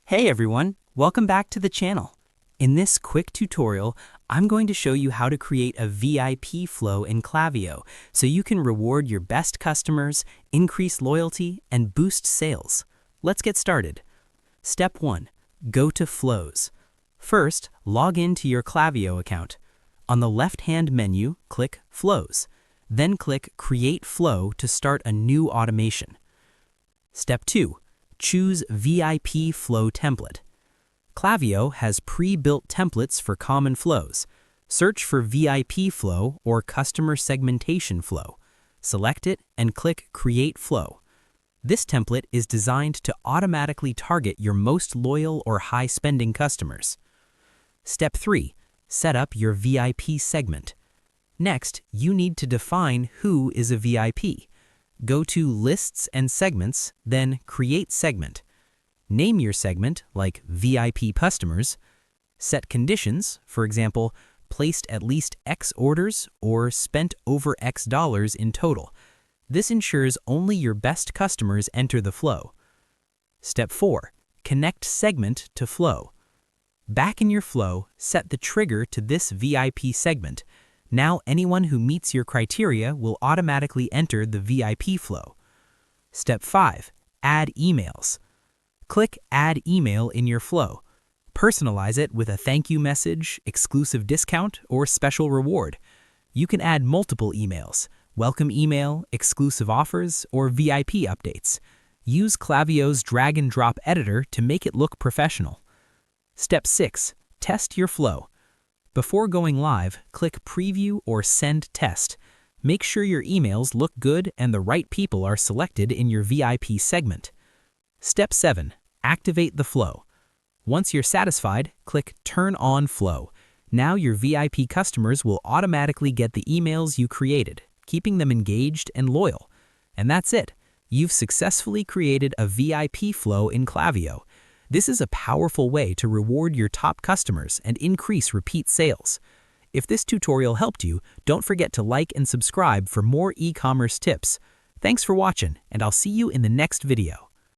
Hey everyone, welcome back to the channel. In this quick tutorial, I'm going to show you how to create a VIP flow in Klaviyo so you can reward your best customers, increase loyalty, and boost sales. Let's get started. Step 1. Go to Flows. First, log into your Klaviyo account. On the left-hand menu, click Flows. Then click Create Flow to start a new automation. Step 2. Choose VIP Flow Template. Klaviyo has pre-built templates for common flows. Search for VIP Flow or Customer Segmentation Flow. Select it and click Create Flow. This template is designed to automatically target your most loyal or high-spending customers. Step 3. Set up your VIP segment. Next, you need to define who is a VIP. Go to Lists and Segments, then Create Segment. Name your segment like VIP Customers. Set conditions, for example, placed at least X orders or spent over X dollars in total. This ensures only your best customers enter the flow. Step 4. Connect segment to flow. Back in your flow, set the trigger to this VIP segment. Now anyone who meets your criteria will automatically enter the VIP flow. Step 5. Add emails. Click Add Email in your flow. Personalize it with a thank you message, exclusive discount, or special reward. You can add multiple emails, welcome email, exclusive offers, or VIP updates. Use Klaviyo's drag and drop editor to make it look professional. Step 6. Test your flow. Before going live, click Preview or Send Test. Make sure your emails look good and the right people are selected in your VIP segment. Step 7. Activate the flow. Once you're satisfied, click Turn on Flow. Now your VIP customers will automatically get the emails you created, keeping them engaged and loyal. And that's it. You've successfully created a VIP flow in Klaviyo. This is a powerful way to reward your top customers and increase repeat sales. If this tutorial helped you, don't forget to like and subscribe for more e-commerce tips. Thanks for watching, and I'll see you in the next video.